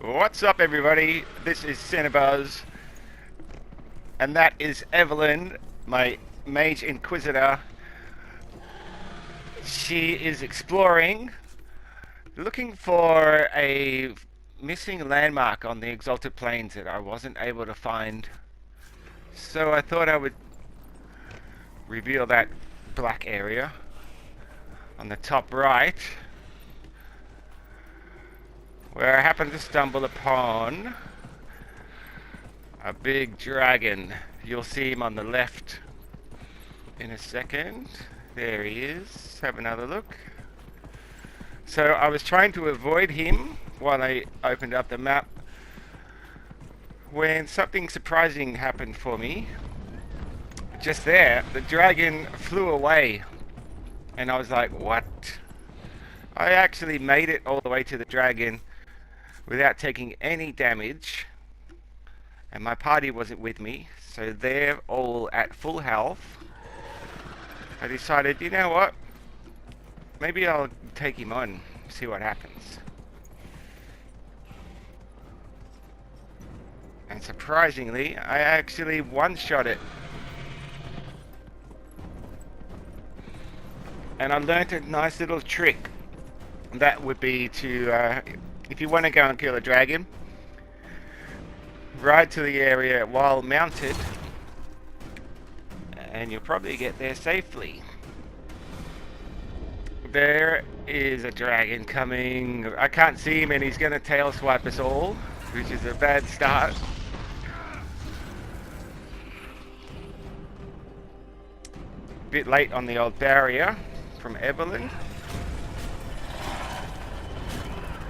What's up, everybody? This is Cinebuzz, and that is Evelyn, my Mage Inquisitor. She is exploring, looking for a missing landmark on the Exalted Plains that I wasn't able to find. So I thought I would reveal that black area on the top right, where I happened to stumble upon a big dragon. You'll see him on the left in a second. There he is. Have another look. So I was trying to avoid him while I opened up the map when something surprising happened for me. Just there, the dragon flew away, and I was like, what? I actually made it all the way to the dragon without taking any damage, and my party wasn't with me, so they're all at full health. I decided, you know what, maybe I'll take him on, see what happens. And surprisingly, I actually one-shot it. And I learnt a nice little trick. That would be to, if you want to go and kill a dragon, ride to the area while mounted, and you'll probably get there safely. There is a dragon coming. I can't see him, and he's going to tail swipe us all, which is a bad start. Bit late on the old barrier from Evelyn.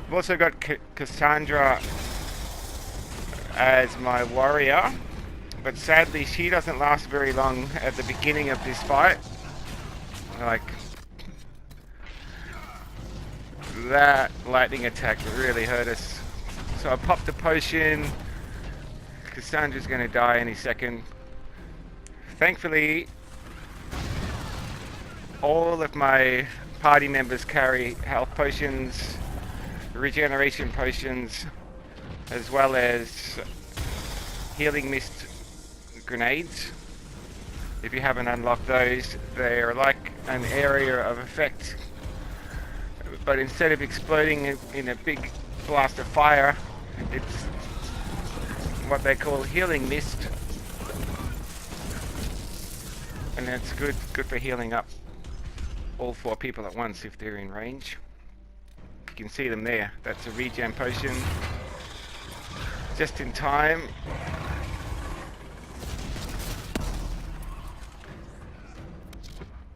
I've also got Cassandra as my warrior, but sadly she doesn't last very long at the beginning of this fight. Like, that lightning attack really hurt us. So I popped a potion. Cassandra's gonna die any second. Thankfully, all of my party members carry health potions, regeneration potions, as well as healing mist grenades. If you haven't unlocked those, they're like an area of effect, but instead of exploding in a big blast of fire, it's what they call healing mist, and it's good for healing up all 4 people at once if they're in range. You can see them there. That's a regen potion. Just in time.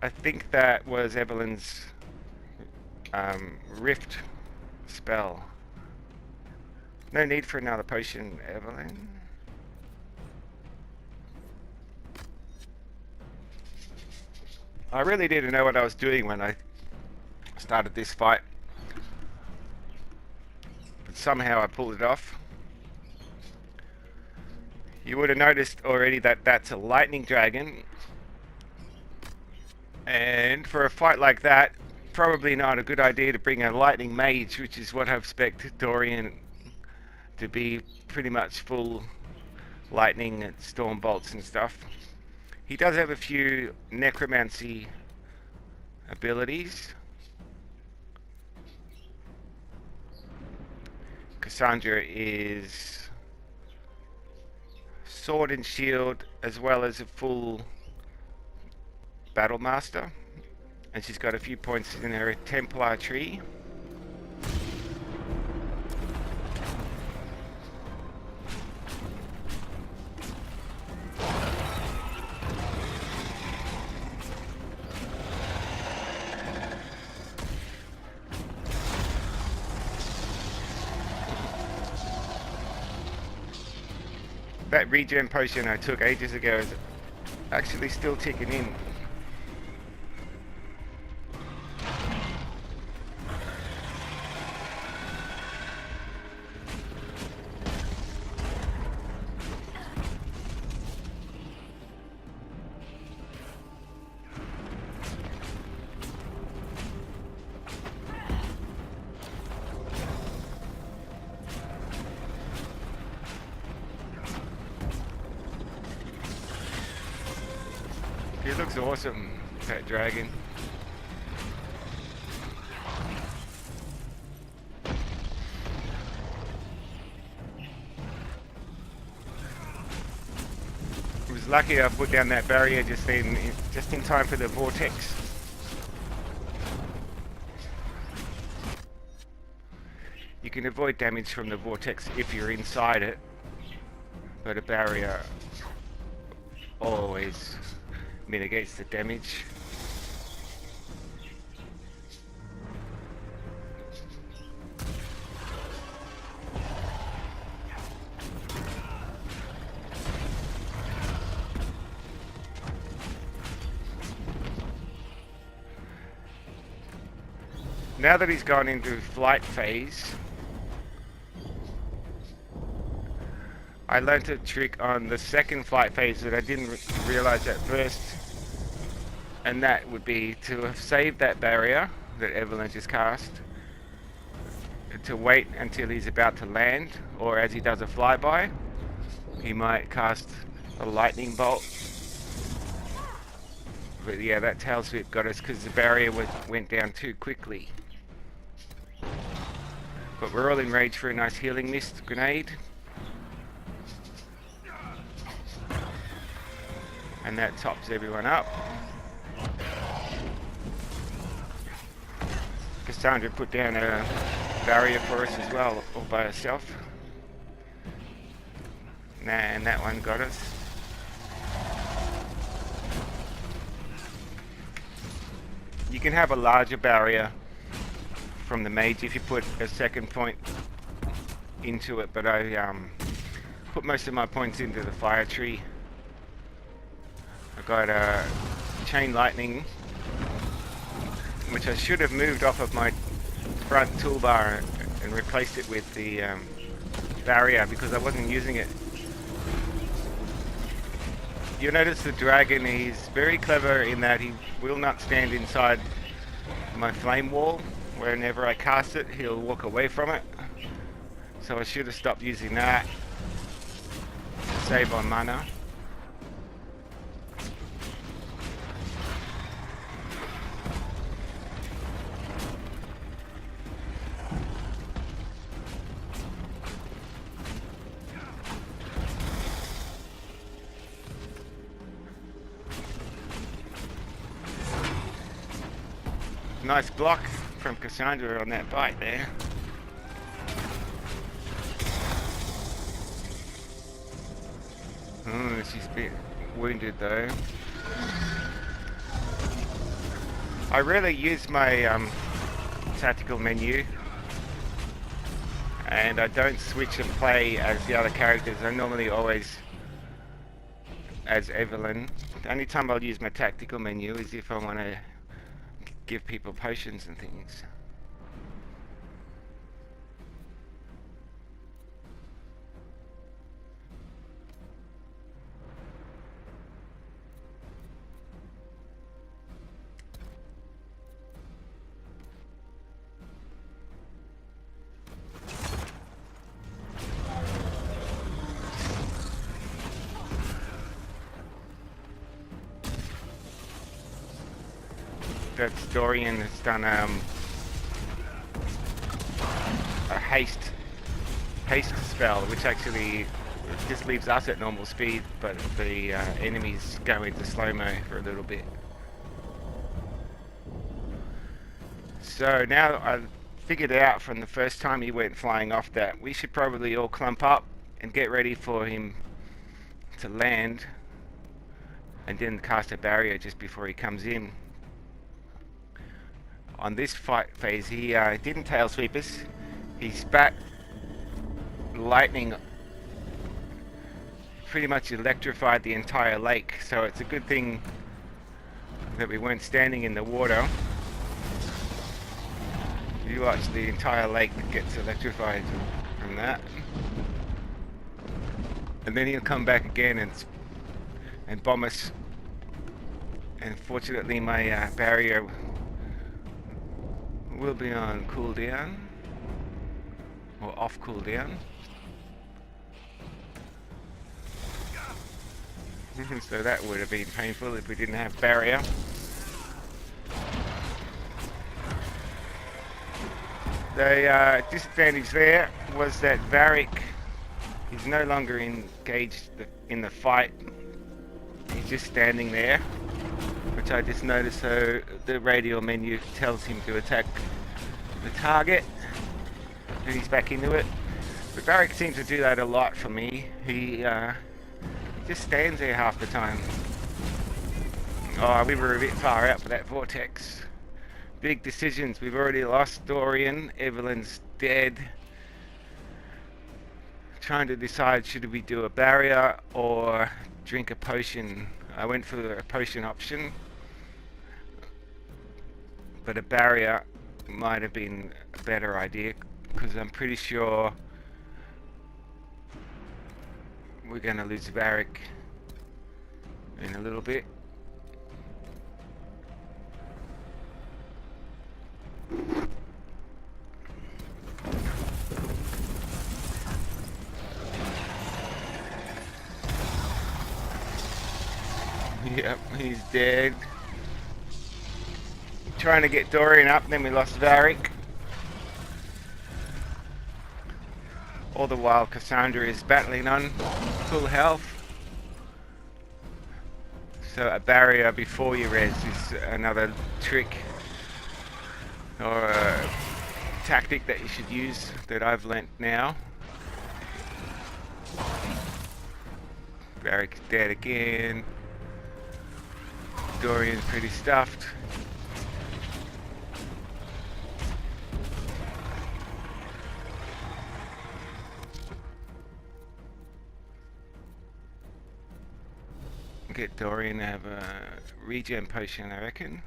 I think that was Evelyn's rift spell. No need for another potion, Evelyn. I really didn't know what I was doing when I started this fight, but somehow I pulled it off. You would have noticed already that that's a lightning dragon, and for a fight like that, probably not a good idea to bring a lightning mage, which is what I've spec'd Dorian to be, pretty much full lightning and storm bolts and stuff. He does have a few necromancy abilities. Cassandra is sword and shield, as well as a full battle master, and she's got a few points in her Templar tree. That regen potion I took ages ago is actually still ticking in. It looks awesome, that dragon. I was lucky I put down that barrier just in time for the vortex. You can avoid damage from the vortex if you're inside it, but a barrier always mitigates the damage. Now that he's gone into flight phase, I learnt a trick on the second flight phase that I didn't realize at first, and that would be to have saved that barrier that Evelyn just cast, to wait until he's about to land, or as he does a flyby, he might cast a lightning bolt. But yeah, that tail sweep got us because the barrier went down too quickly. But we're all enraged for a nice healing mist grenade. And that tops everyone up. Cassandra put down a barrier for us as well, all by herself. And that one got us. You can have a larger barrier from the mage if you put a second point into it, but I put most of my points into the fire tree. I got a chain lightning, which I should have moved off of my front toolbar and replaced it with the barrier because I wasn't using it. You'll notice the dragon, he's very clever in that he will not stand inside my flame wall. Whenever I cast it, he'll walk away from it. So I should have stopped using that to save on mana. Nice block from Cassandra on that bite there. Oh, she's a bit wounded though. I rarely use my tactical menu, and I don't switch and play as the other characters. I normally always as Evelyn. The only time I'll use my tactical menu is if I want to give people potions and things. That Dorian has done a haste spell, which actually just leaves us at normal speed, but the enemies go into slow-mo for a little bit. So now I've figured out from the first time he went flying off that we should probably all clump up and get ready for him to land, and then cast a barrier just before he comes in. On this fight phase, he didn't tail sweep us. He spat lightning, pretty much electrified the entire lake. So it's a good thing that we weren't standing in the water. You watch, the entire lake gets electrified from that. And then he'll come back again and bomb us. And fortunately my barrier will be on cooldown, or off cooldown. So that would have been painful if we didn't have barrier. The disadvantage there was that Varric is no longer engaged in the fight. He's just standing there, which I just noticed. So the radial menu tells him to attack the target, and he's back into it. But Varric seems to do that a lot for me. He just stands there half the time. Oh, we were a bit far out for that vortex. Big decisions. We've already lost Dorian. Evelyn's dead. Trying to decide, should we do a barrier or drink a potion. I went for a potion option, but a barrier might have been a better idea, because I'm pretty sure we're going to lose Varric in a little bit. Yep, he's dead. Trying to get Dorian up, then we lost Varric. All the while Cassandra is battling on full health. So a barrier before you res is another trick or a tactic that you should use that I've learnt now. Varric's dead again. Dorian's pretty stuffed. Get Dorian to have a regen potion, I reckon.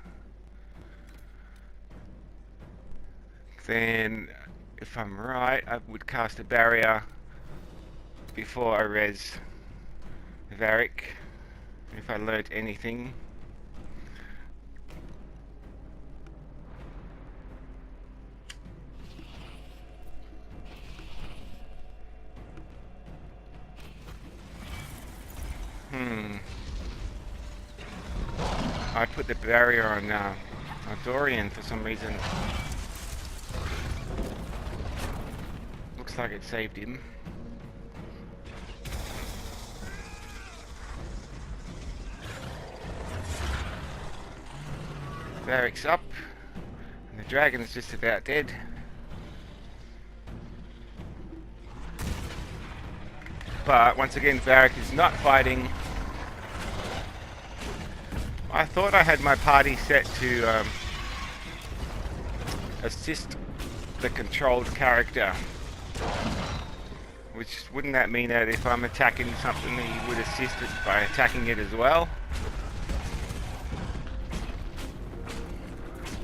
Then, if I'm right, I would cast a barrier before I res Varric, if I learnt anything. I put the barrier on Dorian for some reason. Looks like it saved him. Varric's up, and the dragon's just about dead. But once again, Varric is not fighting. I thought I had my party set to assist the controlled character. Which, wouldn't that mean that if I'm attacking something, he would assist it by attacking it as well?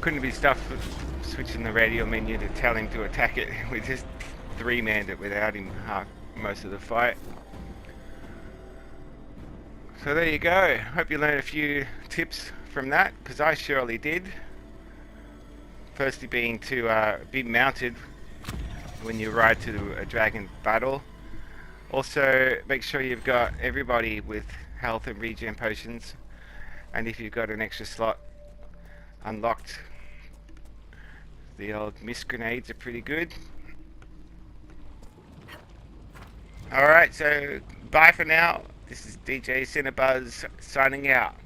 Couldn't be stuff with switching the radio menu to tell him to attack it. We just three-manned it without him most of the fight. So there you go. Hope you learned a few tips from that, because I surely did. Firstly being to be mounted when you ride to a dragon battle. Also, make sure you've got everybody with health and regen potions, and if you've got an extra slot unlocked, the old mist grenades are pretty good. Alright, so bye for now. This is DJ Cinnabuzz signing out.